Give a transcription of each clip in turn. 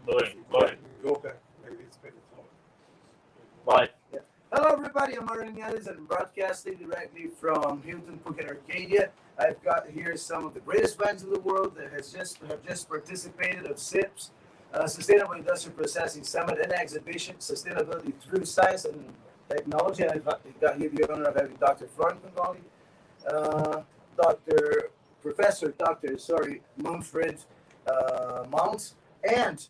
Go ahead. Okay. Maybe it's been flowing. Bye. Yeah. Hello, everybody. I'm Martin Yanis. I'm broadcasting directly from Hilton Phuket Arcadia. I've got here some of the greatest minds in the world that have just participated of SIPS, Sustainable Industrial Processing Summit and Exhibition, Sustainability Through Science and Technology. And I've got here the honor of having Dr. Florent Congoli, Dr. Manfred Mounts, and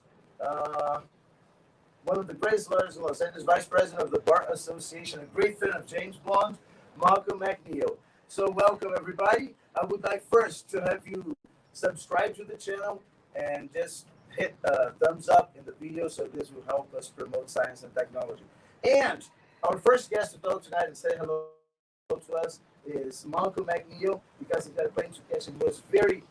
one of the greatest lawyers in Los Angeles, Vice President of the Bar Association, a great fan of James Bond, Malcolm McNeil. So welcome, everybody. I would like first to have you subscribe to the channel and just hit thumbs up in the video, so this will help us promote science and technology. And our first guest to talk tonight and say hello to us is Malcolm McNeil, because he got a plane to catch and was very,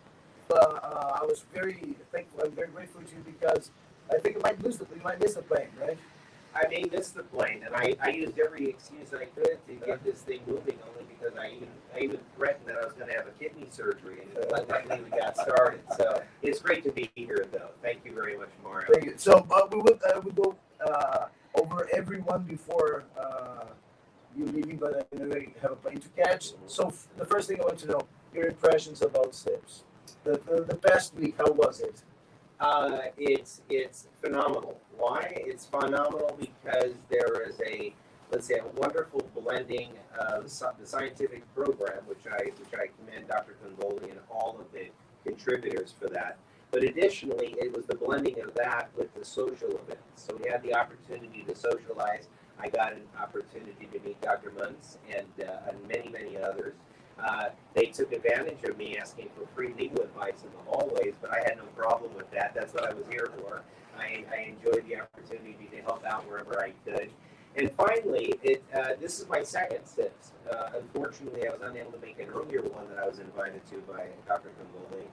I was very thankful. I'm very grateful to you because I think you might miss the plane, right? I may miss the plane, and I used every excuse I could to get this thing moving, only because I even threatened that I was going to have a kidney surgery, and luckily we got started. So it's great to be here, though. Thank you very much, Mario. Thank you. So we will go over everyone before you leaving, but I know you have a plane to catch. So the first thing I want to know, your impressions about SIPS. The past week, how was it? It's phenomenal. Why? It's phenomenal because there is a wonderful blending of the scientific program, which I commend Dr. Congoli and all of the contributors for that. But additionally, it was the blending of that with the social events. So we had the opportunity to socialize. I got an opportunity to meet Dr. Muntz and many, many others. They took advantage of me asking for free legal advice in the hallways, but I had no problem with that. That's what I was here for. I enjoyed the opportunity to help out wherever I could. And finally, this is my second SIPS. Unfortunately, I was unable to make an earlier one that I was invited to by Dr. Congoli.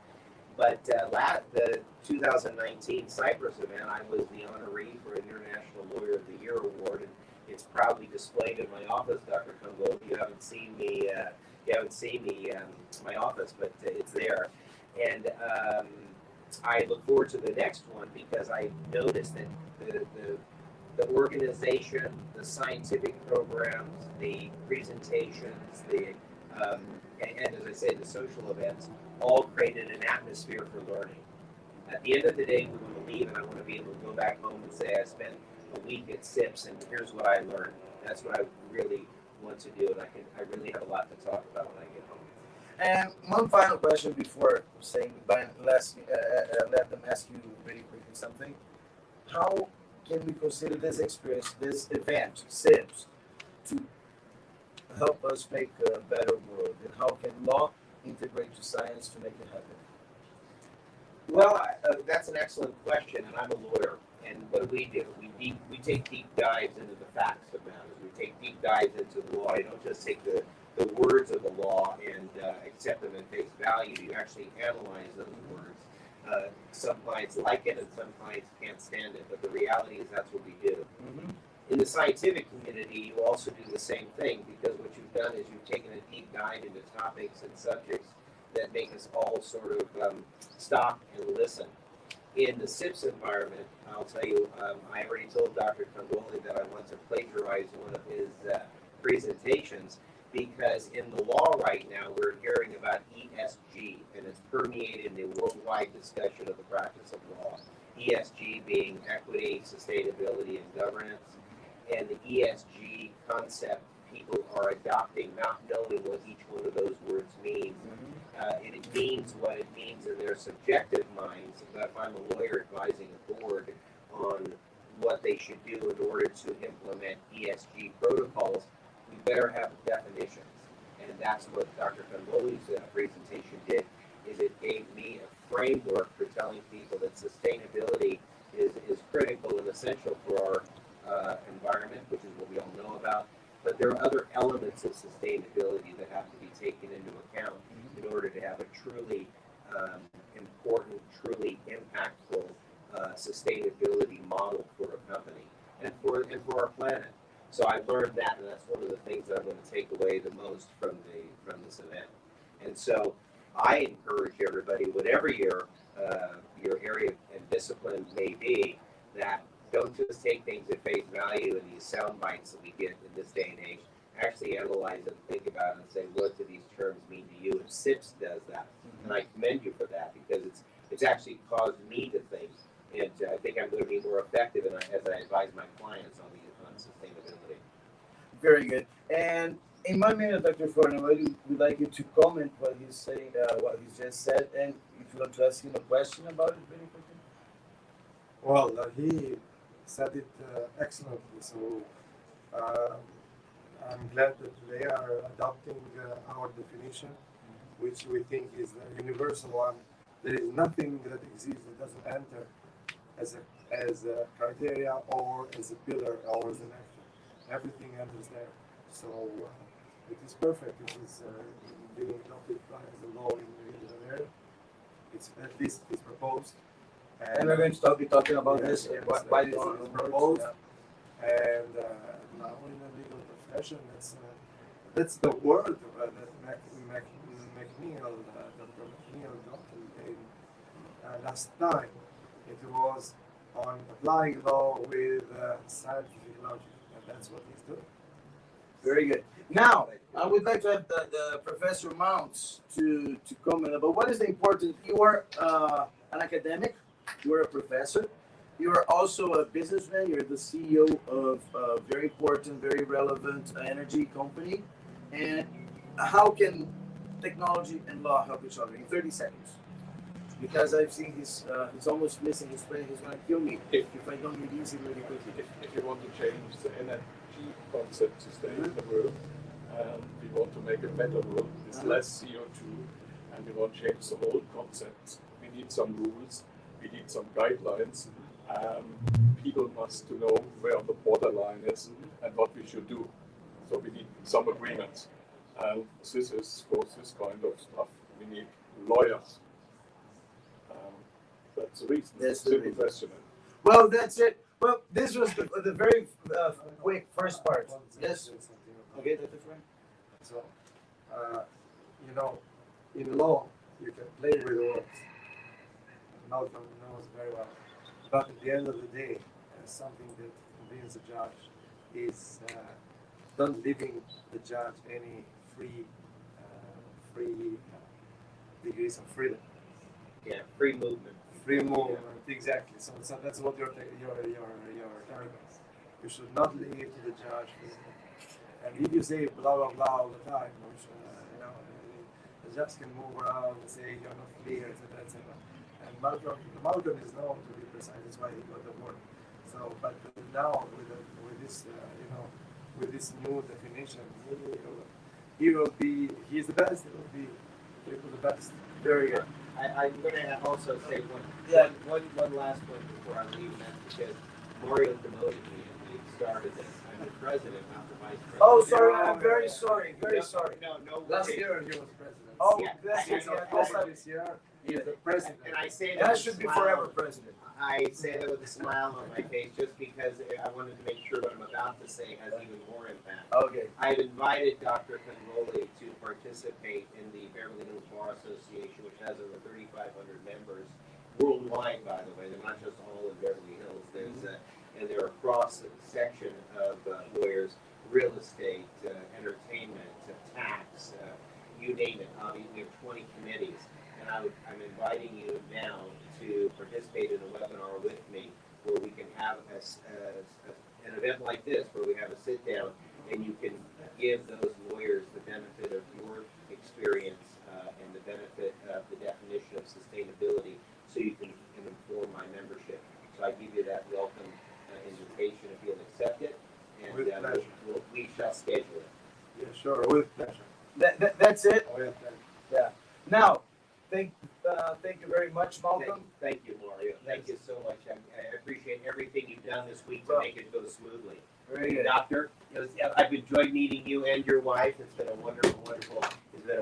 But the 2019 Cyprus event, I was the honoree for an International Lawyer of the Year award, and it's proudly displayed in my office, Dr. Congoli. You haven't seen me. My office, but it's there. And I look forward to the next one because I noticed that the organization, the scientific programs, the presentations, and as I say, the social events, all created an atmosphere for learning. At the end of the day, we want to leave, and I want to be able to go back home and say I spent a week at SIPS, and here's what I learned. That's what I really want to do, and I really have a lot to talk about when I get home. And one final question before saying goodbye, and let them ask you really quickly something. How can we consider this experience, this event, SIPS, to help us make a better world? And how can law integrate to science to make it happen? Well, that's an excellent question, and I'm a lawyer. And what do? We take deep dives into the facts of matters. We take deep dives into the law. I don't just take the words of the law and accept them at face value. You actually analyze those words. Some clients like it and some clients can't stand it, but the reality is that's what we do. Mm-hmm. In the scientific community, you also do the same thing, because what you've done is you've taken a deep dive into topics and subjects that make us all sort of stop and listen. In the SIPS environment, I'll tell you, I already told Dr. Congoli that I want to plagiarize one of his presentations, because in the law right now, we're hearing about ESG, and it's permeated the worldwide discussion of the practice of law. ESG being equity, sustainability, and governance. And the ESG concept people are adopting, not knowing what each one of those words means. And it means what it means in their subjective minds. But if I'm a lawyer advising a board on what they should do in order to implement ESG protocols, we better have definitions. And that's what Dr. Congoli's presentation did, is it gave me a framework for telling people that sustainability is critical and essential for our environment, which is what we all know about. But there are other elements of sustainability that have to be taken into account in order to have a truly important, truly impactful sustainability model for a company and for our planet. So I've learned that, and that's one of the things that I'm going to take away the most from this event. And so I encourage everybody, whatever your your area and discipline may be, that don't just take things at face value in these sound bites that we get in this day and age. Actually analyze it, think about it, and say, what do these terms mean to you? And SIPS does that, and I commend you for that, because it's actually caused me to think, and I think I'm going to be more effective as I advise my clients on sustainability. Very good. And in 1 minute, Dr. Florian, I would like you to comment what he's saying, what he just said, and if you want to ask him a question about it very quickly. Well, he said it excellently. So I'm glad that they are adopting our definition, which we think is a universal one. There is nothing that exists that doesn't enter as a criteria or as a pillar or as an action. Everything enters there. So it is perfect. It is being adopted as a law in the area. It's at least it's proposed. And we're going to be talking about this. Why this is proposed. And now in the legal profession, that's the word that McNeil, Dr. McNeil got in last time. It was on applying law with scientific logic, and that's what he's doing. Very good. Now, I would like to have the Professor Mounts to comment about what is the important. You are an academic, you are a professor, you are also a businessman, you're the CEO of a very important, very relevant energy company. And how can technology and law help each other in 30 seconds? Because I've seen he's almost missing his plane. He's going to kill me if I don't release him really quickly. If you want to change the energy concept to stay in the world, and we want to make a better world with less CO2, and we want to change the whole concept, we need some rules, we need some guidelines. People must to know where the borderline is and what we should do. So we need some agreements. And this is for this kind of stuff. We need lawyers. That's the reason. That's the reason. Question. Well, that's it. Well, this was the very quick first part. Yes. Okay, Dr. Frank. So, in law, you can play with words. Malcolm knows very well. But at the end of the day, something that convinces the judge is not leaving the judge any free degrees of freedom. Yeah, free movement. Free movement, exactly. So that's what your target is. You should not leave to the judge. And if you say blah blah blah all the time, which, the judge can move around and say you're not clear, etc., etc. And Malcolm is known to be precise. That's why he got the award. So, but now with this new definition, he's the best. He will be the best. Very good. I'm going to also say one last point before I leave, and that's because Mario demoted me and we started this. I'm the president, not the vice president. Oh, sorry. I'm very sorry. Very sorry. No. Last year he was president. Oh, Yeah. This year he is the president. And I say That should be forever president. I say that with a smile on my face just because I wanted to make sure what I'm about to say has even more impact. Okay. I've invited Dr. Conroli to participate in the Beverly Hills Bar Association, which has over 3,500 members worldwide, by the way. They're not just all in Beverly Hills. And they're a cross section of lawyers, real estate, entertainment, tax, you name it. We have 20 committees. And I'm inviting you now to participate in a webinar with me where we can have an event like this where we have a sit down and you can give those lawyers the benefit of your experience and the benefit of the definition of sustainability so you can inform my membership. So I give you that welcome invitation if you'll accept it, and with pleasure. We shall schedule it. Yeah, sure, with pleasure. That's it. With pleasure. Yeah. Now, thank you very much, Malcolm. Thank you, Mario. Thank you so much. I appreciate everything you've done this week to make it go smoothly. Very good. Doctor, I've enjoyed meeting you and your wife. It's been a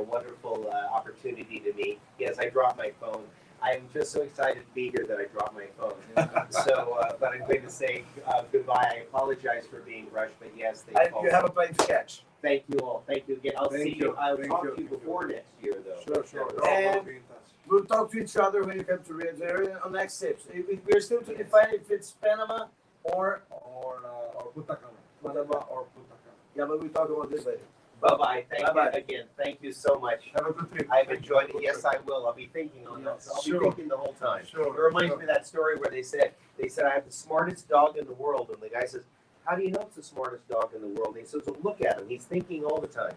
wonderful opportunity to meet. Yes, I dropped my phone. I am just so excited to be here that I dropped my phone. But I'm going to say goodbye. I apologize for being rushed, but yes, You have a plane to catch. Thank you all. Thank you again. I'll Thank see you. you. I'll Thank talk you. to you before next year, though. Sure. And We'll be in touch. We'll talk to each other when you come to Rio de Janeiro on next SIPS. We're still to define if it's Panama or Punta Cana. Panama or Punta Cana. yeah, but we'll talk about this later. Bye-bye. Thank Bye-bye. you again. Thank you so much. Have a good trip. I've enjoyed it. Yes, I will. I'll be thinking on this. I'll be Sure. thinking the whole time. Sure. It reminds me of that story where they said I have the smartest dog in the world, and the guy says, "How do you know it's the smartest dog in the world?" And he says, "Well, look at him. He's thinking all the time."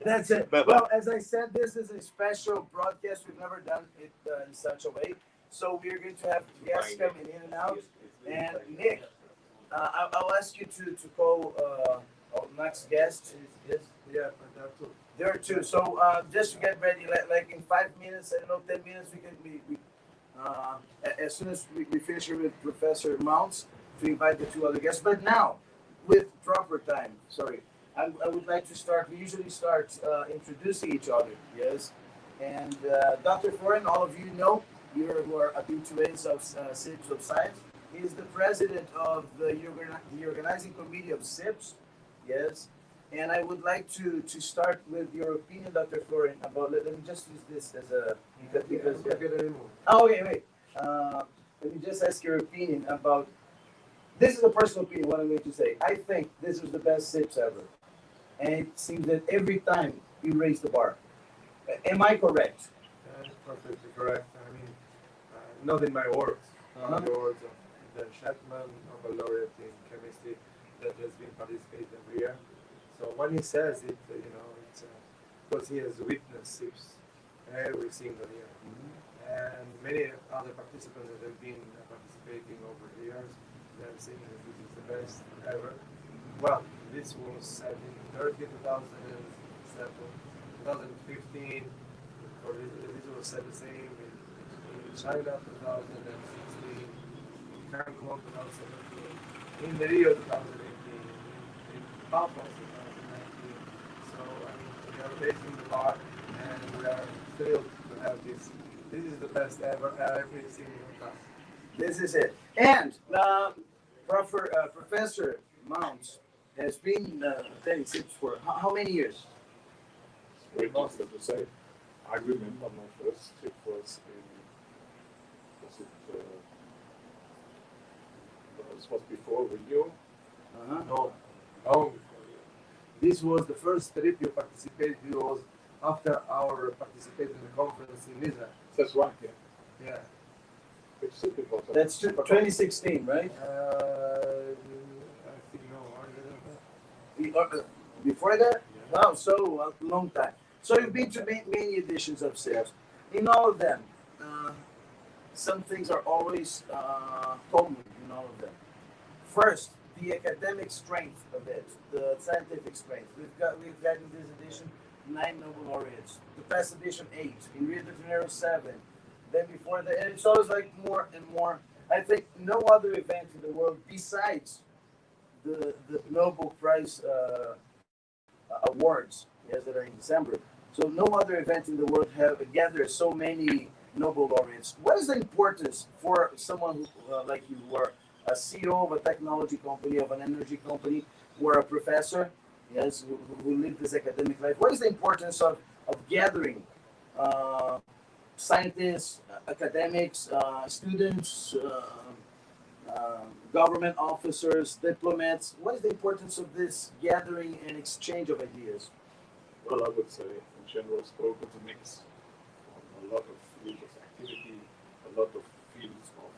That's it. Bye-bye. Well, as I said, this is a special broadcast. We've never done it in such a way. So we're going to have guests coming in and out. And Nick, I'll ask you to call our next guest. Yeah, but there are two. There are two. So just to get ready, like in 5 minutes, I don't know, 10 minutes, we can as soon as we finish here with Professor Mounts, to invite the two other guests. But now, with proper time, sorry, I would like to start. We usually start introducing each other, yes. And Dr. Foreign, all of you know, you who are habitués of SIPS of Science. He is the president of the organizing committee of SIPS, yes. And I would like to start with your opinion, Dr. Florin, about, let me just use this as a, because oh, okay, wait. Let me just ask your opinion about, this is a personal opinion, what I'm going to say. I think this was the best SIPS ever. And it seems that every time you raise the bar. Am I correct? Perfectly correct. I mean, not in my words, in the words of the Shatman, Nobel laureate in chemistry, that has been participating every year. So when he says it, it's because he has witnessed SIPS every single year. And many other participants that have been participating over the years, they're saying that this is the best ever. Well, this was said in Turkey 2007, 2015, or this was said the same in China 2016, in Cancun 2017, in Rio 2018, in Papua 2019. So, I mean, we are raising the bar and we are thrilled to have this. This is the best ever every single time. This is it. And Professor Mounts has been attending SIPS for how many years? Very difficult to say. I remember my first trip was this was before Rio. No, long before you. This was the first trip you participated. It was after our participating in the conference in Israel. That's right, yeah. Yeah. Which trip it was? That's 2016, right? I think no. Before that? Yeah. Wow, so a long time. So you've been to many editions of SIPS. In all of them, some things are always common in all of them. First, the academic strength of it, the scientific strength. We've got in this edition 9 Nobel laureates. The past edition 8. In Rio de Janeiro 7. Then before that, and it's always like more and more. I think no other event in the world besides the Nobel Prize awards, yes, that are in December. So no other event in the world have gathered so many Nobel laureates. What is the importance for someone who, like you, who are a CEO of a technology company, of an energy company, who are a professor, yes, who live this academic life? What is the importance of gathering scientists, academics, students, government officers, diplomats? What is the importance of this gathering and exchange of ideas? Well, I would say, in general spoken, to mix a lot of fields of activity, a lot of fields of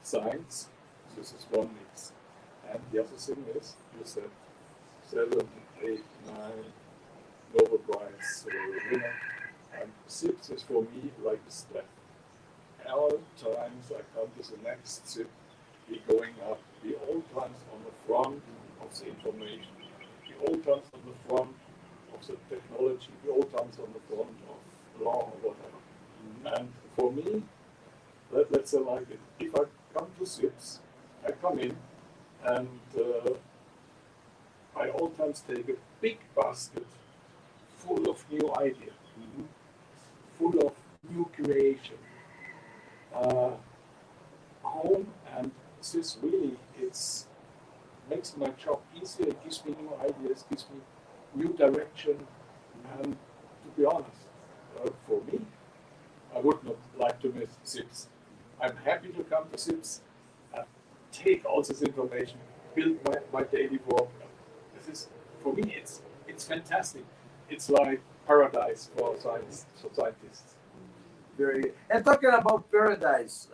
science. This is one mix. And the other thing is, you said 7, 8, 9 Nobel Prize winner. And SIPS is for me like a step. All times I come to the next SIP, we're going up. We all times on the front of the information. We all times on the front of the technology. We all times on the front of law or whatever. And for me, let's say like it. If I come to SIPS, I come in and I all times take a big basket full of new ideas. Full of new creation, home, and this really makes my job easier. It gives me new ideas, gives me new direction, and to be honest, for me, I would not like to miss SIPS. I'm happy to come to SIPS and take all this information, build my daily work. This is, for me, it's fantastic. It's like paradise for scientists. Very. And talking about paradise,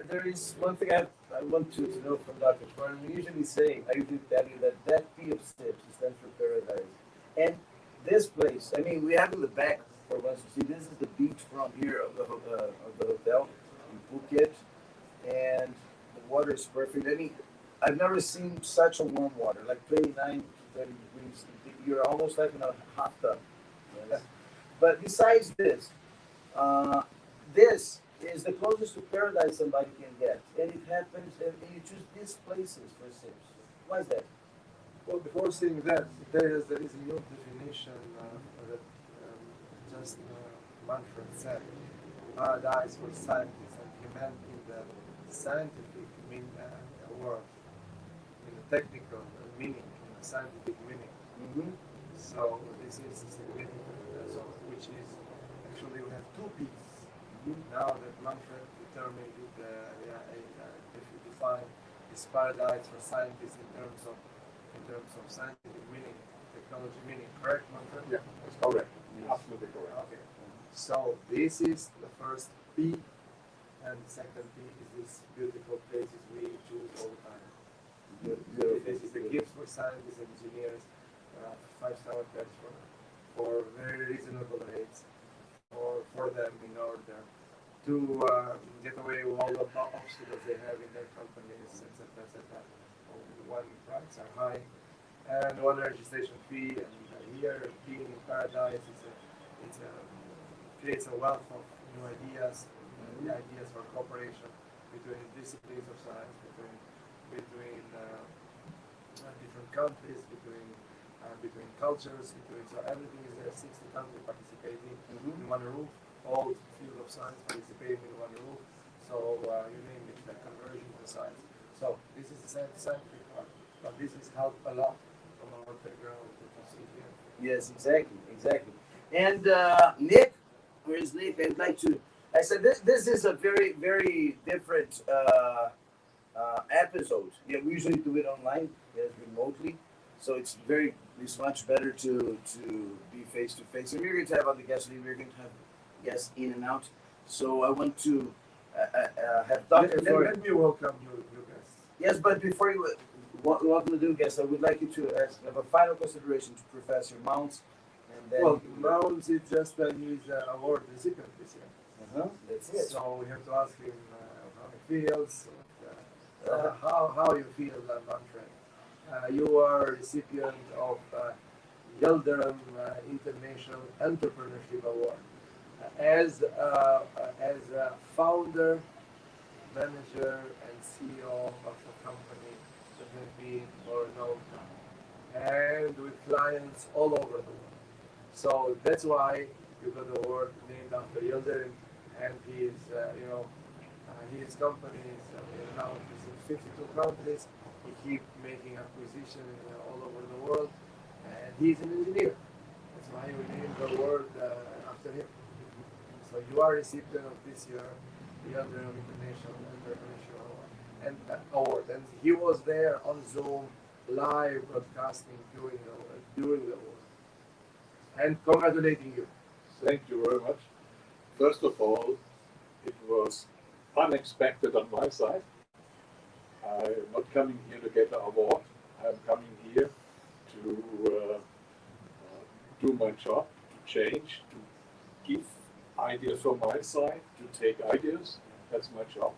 there is one thing I want to know from Dr. Fern. We usually say, I usually tell you that P of SIPS stands for paradise. And this place, I mean, we have in the back for once to see, this is the beachfront here of the hotel in Phuket. And the water is perfect. I mean, I've never seen such a warm water, like 29 to 30 degrees. You're almost like in a hot tub. Yes. But besides this, this is the closest to paradise somebody can get. And it happens, and you choose these places for SIPS. Why is that? Well, before saying that, there is a new definition that just Manfred said, paradise for scientists, and he meant in the scientific word, in the technical meaning, in the scientific meaning. Mm-hmm. So this is significant. So which is actually we have two P's. Mm-hmm. Now that Manfred determined it, define this paradise for scientists in terms of scientific meaning, technology meaning. Correct, Manfred? Yeah, that's correct. Absolutely correct. Okay. So this is the first P, and the second P is these beautiful places we choose all the time. This is the gifts for scientists and engineers, 5-star hotels for very reasonable rates for them in order to get away with all the obstacles they have in their companies, etc., etc. One prices are high, and one registration fee, and here being in paradise, creates a wealth of new ideas, ideas for cooperation between disciplines of science, between different countries, between cultures, so everything is there. 60 countries participating in one roof, all field of science participating in one roof. So you name it, the conversion to science. So this is the scientific part, but this has helped a lot from our background to see here. Yes, exactly. And Nick, where's Nick? I'd like to. I said this is a very, very different episode. Yeah, we usually do it online, yes, remotely. So it's much better to be face to face. And we're going to have other guests. We're going to have guests in and out. So I want to have Dr. Let me welcome you guys. Yes, but before you welcome the new guests, I would like you to have a final consideration to Professor Mounts. And then Mounts is just he's award recipient this year. That's it. So we have to ask him how he feels, how you feel, Manfred. You are recipient of Yildirim International Entrepreneurship Award as a founder, manager, and CEO of a company that has been for a long time, and with clients all over the world. So that's why you got the award named after Yildirim, and his company is now in 52 countries. He keeps making acquisitions all over the world, and he's an engineer. That's why we named the award after him. So you are a recipient of this year the Yildirim International Entrepreneurship Award, and he was there on Zoom, live broadcasting during the award, and congratulating you. Thank you very much. First of all, it was unexpected on my side. I'm not coming here to get an award. I'm coming here to do my job, to change, to give ideas from my side, to take ideas. That's my job.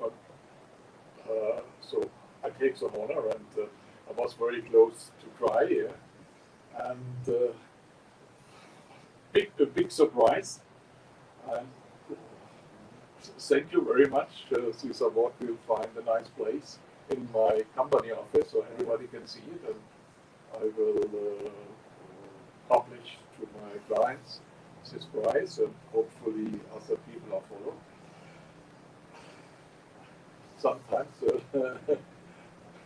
So I take some honor, and I was very close to cry here. And a big surprise. And thank you very much. This award will find a nice place in my company office so everybody can see it, and I will publish to my clients this prize, and hopefully other people are follow. Sometimes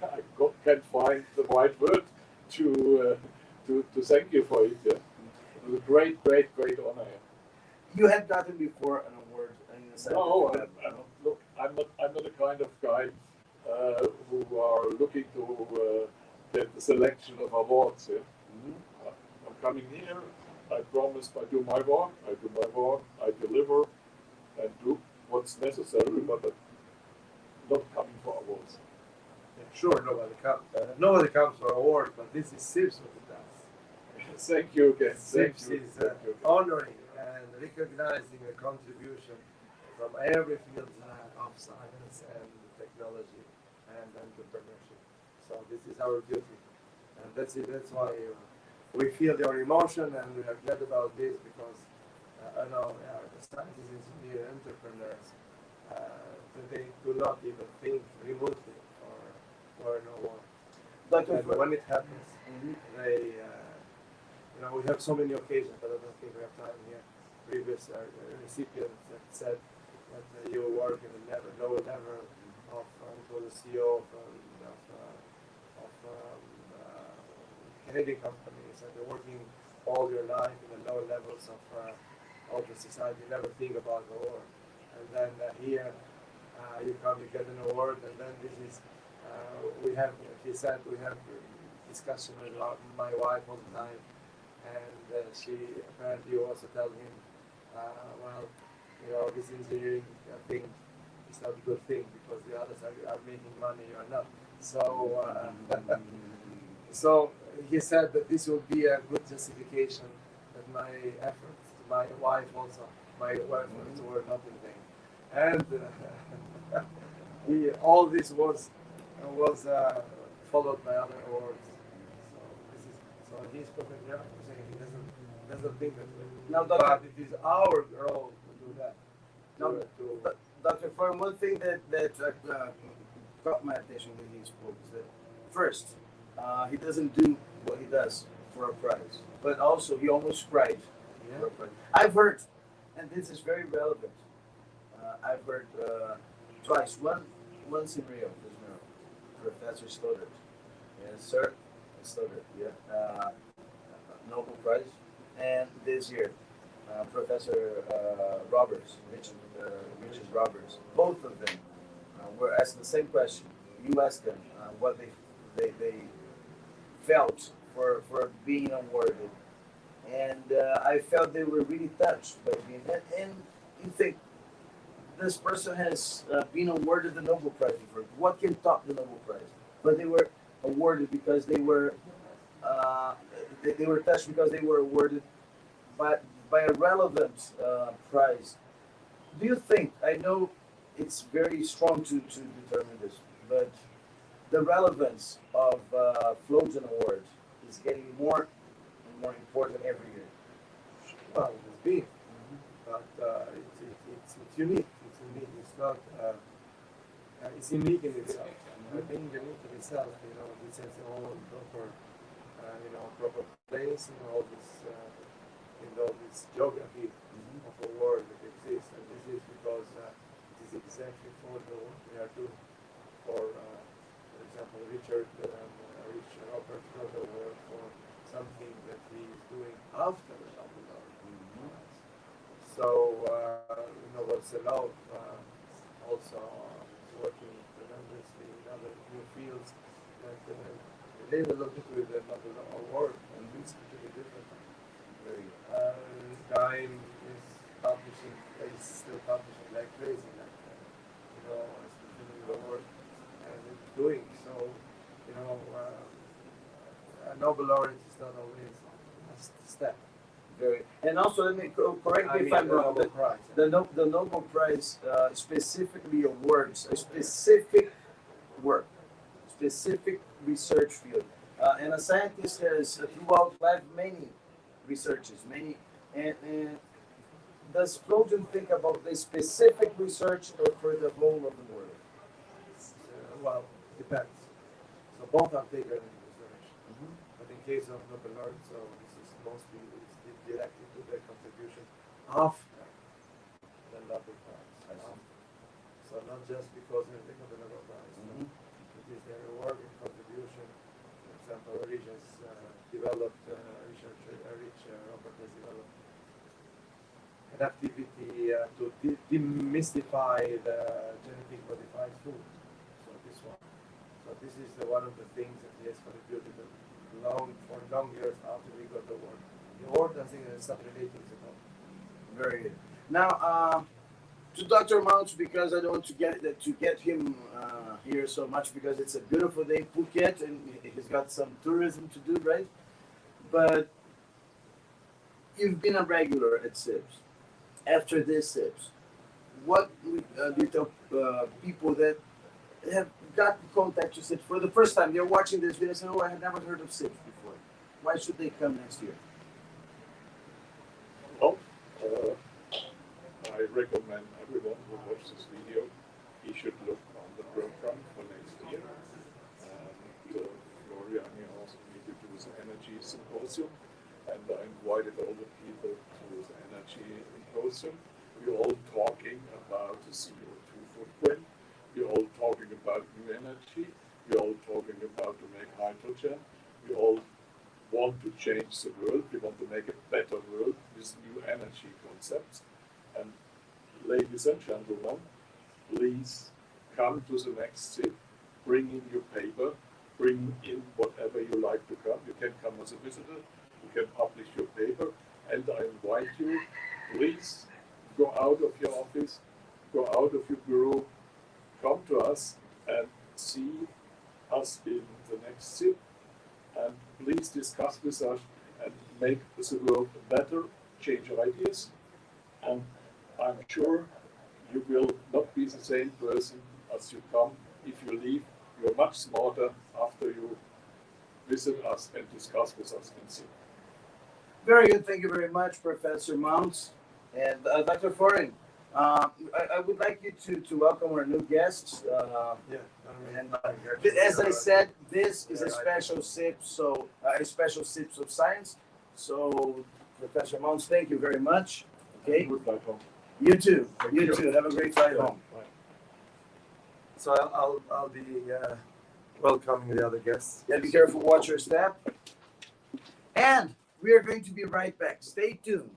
I can't find the right word to thank you for it. Yeah. It was a great, great, great honor. You had gotten before an award in the scientific No, lab, no? look, I'm not the kind of guy who are looking to get the selection of awards. Yeah? I'm coming here. I promise I do my work. I deliver, and do what's necessary, but I'm not coming for awards. Yeah, sure, nobody comes for award, but this is SIPS what it does. Thank you again. Thank SIPS you. is Thank you again. honoring and recognizing the contribution from every field of science and technology and entrepreneurship. So this is our duty, and that's it. That's why we feel your emotion, and we are glad about this because I know the scientists, engineers, entrepreneurs, they do not even think remotely or no more. And when it happens, they, we have so many occasions, but I don't think we have time here. Previous recipients that said that you work in the lower level of, was a CEO of Canadian companies, and they're working all your life in the lower levels of the society, never think about the war. And then here you come, you get an award, and then this is, he said, we have discussion with my wife all the time, and she apparently also tell him, this engineering thing is not a good thing because the others are making money, you are not. So, so he said that this will be a good justification that my efforts, my wife also, my efforts were not in vain. And all this was followed by other awards. So he's perfectly right. He doesn't think that way. Now, but it is our role to do that. Now, Dr. Farm, one thing that caught my attention when he spoke is that first, he doesn't do what he does for a prize, but also he almost cried for a prize. I've heard, and this is very relevant. I've heard twice. Once in Rio, Professor Stoddard. Yes, sir. Stoddard, yeah. Nobel Prize. And this year, Professor Roberts, Richard Roberts, both of them were asked the same question. You asked them what they felt for being awarded. And I felt they were really touched by being, and you think, this person has been awarded the Nobel Prize before. What can top the Nobel Prize? But they were awarded because they were touched because they were awarded by a relevant prize. Do you think? I know it's very strong to determine this, but the relevance of Floating Awards is getting more and more important every year. Well, it's big, but it's unique. It's not. It's unique in itself. I think unique in itself. This has all proper place in all this geography of the world that exists, and this is because it is exactly for the work we are doing. For example, Richard Robert got the award for something that he is doing after the Nobel Prize. So what's allowed also working tremendously in other new fields that they will look into the Nobel Award, and it's completely different. Time is still publishing like crazy, it's continuing the work and it's doing so. A Nobel laureate is not always a step. And also, let me correct me if I'm wrong. The Nobel Prize specifically awards a specific work, specific research field, and a scientist has throughout life many researches, and does Flojan think about the specific research or for the whole of the world? Well, depends. So both are bigger than research. But in case of Nobel laureate, so this is mostly directed to their contribution after the Nobel Prize. So not just because they got the Nobel Prize. It is their work and contribution example, Rich has developed, Robert has developed an activity to demystify the genetic modified food. So this one. So this is one of the things that he has contributed for long years after we got the award. The award, I think, is not relating to that. Very good. Now, to Dr. Mounts, because I don't want to get him here so much because it's a beautiful day in Phuket and he's got some tourism to do, right? But you've been a regular at SIPS. After this SIPS, what do you tell people that have got in contact with SIPS for the first time? They're watching this video and say, "Oh, I have never heard of SIPS before. Why should they come next year?" Well, I recommend everyone who watches this video, he should look on the program for next year. And Florian asked me to do the energy symposium, and I invited all the people to the energy symposium. We're all talking about the CO2 footprint. We're all talking about new energy. We're all talking about to make hydrogen. We all want to change the world. We want to make a better world with new energy concepts. And ladies and gentlemen, please come to the next SIP. Bring in your paper. Bring in whatever you like to come. You can come as a visitor. You can publish your paper. And I invite you, please go out of your office, go out of your bureau, come to us and see us in the next SIP. And please discuss with us and make the world better, change your ideas. And I'm sure you will not be the same person as you come. If you leave, you're much smarter after you visit us and discuss with us in SIP. Very good. Thank you very much, Professor Mounts. And Dr. Foreign, I would like you to welcome our new guests. And as I said, this is a special SIP, so a special SIPs of science. So, Professor Mounts, thank you very much. Okay. Good flight home. You too. You too. Have a great flight home. So I'll be welcoming the other guests. Yeah, be careful. Watch your step. And we are going to be right back. Stay tuned.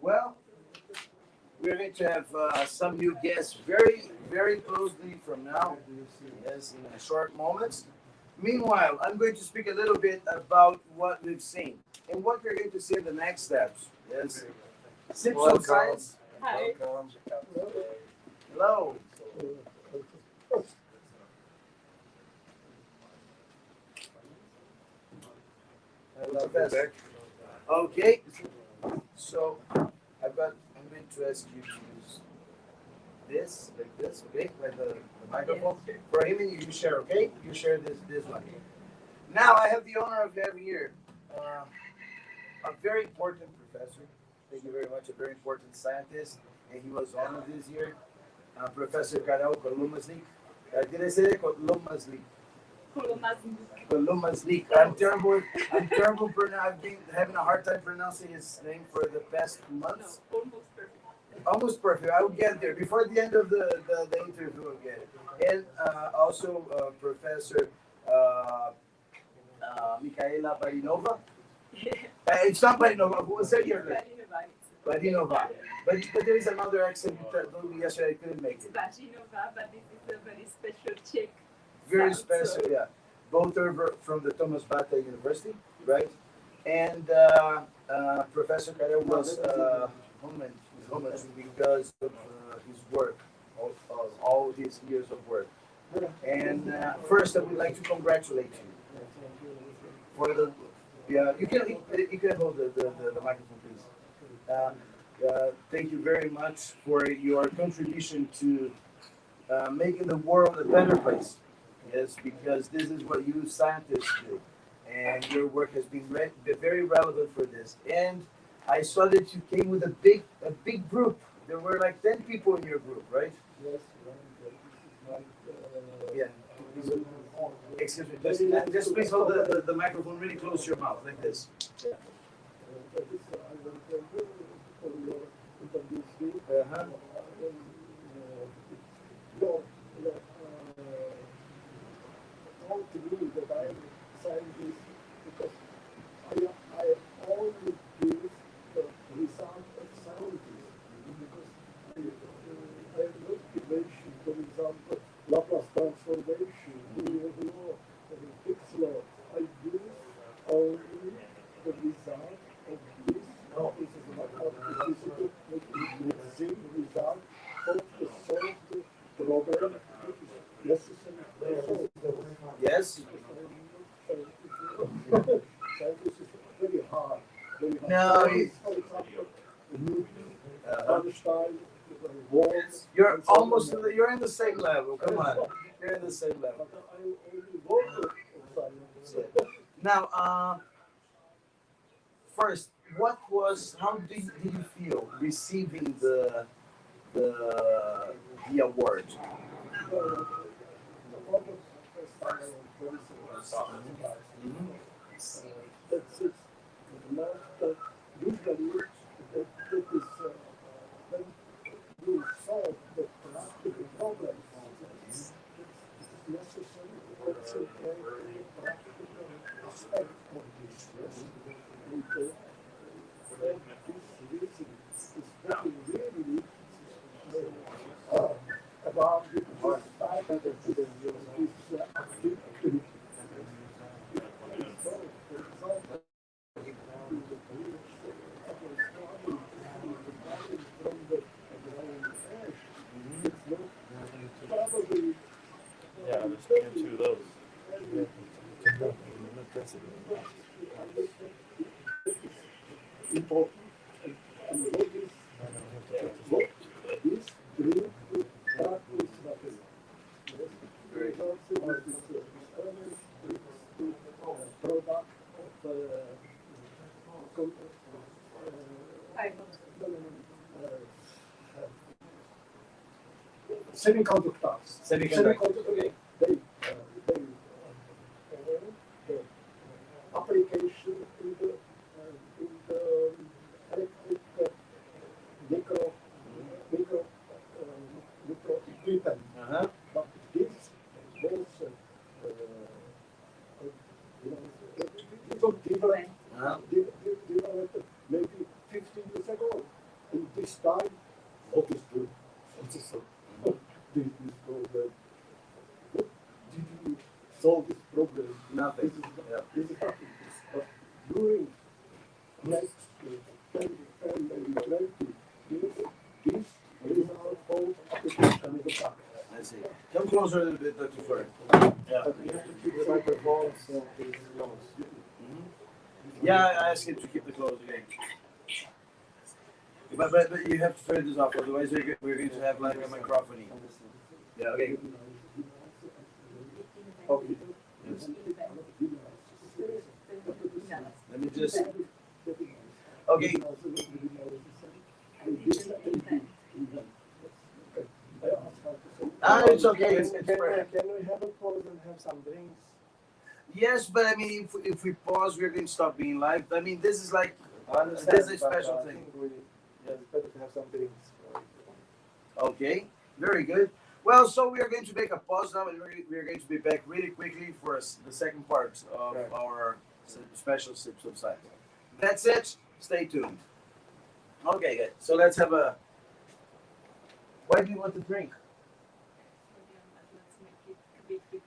Well, we're going to have some new guests very, very closely from now, yes, in a short moments. Meanwhile, I'm going to speak a little bit about what we've seen and what we're going to see in the next steps. Yes, SIPS of Science. Hi. Hello. Hello, Professor. Okay, so I'm going to ask you to use this, like this, okay? Like the microphone. For him, you share, okay? You share this one. Now I have the honor of having here a very important professor. Thank you very much. A very important scientist, and he was honored this year. Professor Karel Kolumaznik. Did I say it? Kolumaznik. Kolumaznik. I'm terrible. I've been having a hard time pronouncing his name for the past months. No, almost perfect. Almost perfect. I will get there before the end of the interview. We'll get it. And also Professor Michaela Barinova. It's not Barinova. Who was that your name? Barinova. But there is another accent that yesterday I couldn't make it. Barinova, but this is a very special Czech. Very sound, special, so. yeah. Both are from the Thomas Bata University, right? And Professor Karel was homeless because of his work, all these years of work. And first, I would like to congratulate you for the. Yeah, you can hold the microphone, please. Thank you very much for your contribution to making the world a better place. Yes, because this is what you scientists do, and your work has been very relevant for this. And I saw that you came with a big group. There were like 10 people in your group, right? Yes, Yeah. Excuse me. Just please hold the microphone really close to your mouth, like this. Uh-huh. Told to me that I am scientist because I only give the result of scientists because I motivation, for example, Laplace transformation, Newton's law, Higgs law. I use only the result of this. This is not physical, the same result of the solved problem necessary to solve. Yes. Science is very hard. Very hard. No, For example, Einstein, Wolf. you're almost you're in the same level. Come on, you're in the same level. But I only work of science. Now, first, how did you feel receiving the award? That's it. Not usually that is when you solve the practical problems. It's necessary also to have a practical aspect of this. Yes? And for this reason, it's very really about this type of this activity. Yeah, there's been two of those. Important and what is green practice material. Very product of semiconductors. Semiconductor. They the application in the electric micro equipment. Uh-huh. But this was little different. Uh-huh. Developed maybe 50 years ago. And this time, what is good? What is this problem? What did you solve this problem? Nothing. This is nothing. But during next 10, maybe 20 years, this result of application is a fact. I see. Come closer a little bit, Dr. Fur. Yeah. But you have to keep the microphone so it's close. Yeah, I asked him to keep the clothes again. But you have to turn this off, otherwise we're going to have like a microphone. Yeah, okay. Okay. Yes. Let me just. Okay. It's okay. It's Can we have a pause and have some drinks? Yes, but I mean, if we pause, we're going to stop being live. I mean, this is like I understand. this is a special thing. It's better to have some drinks. Okay, very good. Well, so we are going to make a pause now, and we are going to be back really quickly for the second part of our special Sips of Science. That's it. Stay tuned. Okay, good. So let's have a. Why do you want to drink? Let's make it a bit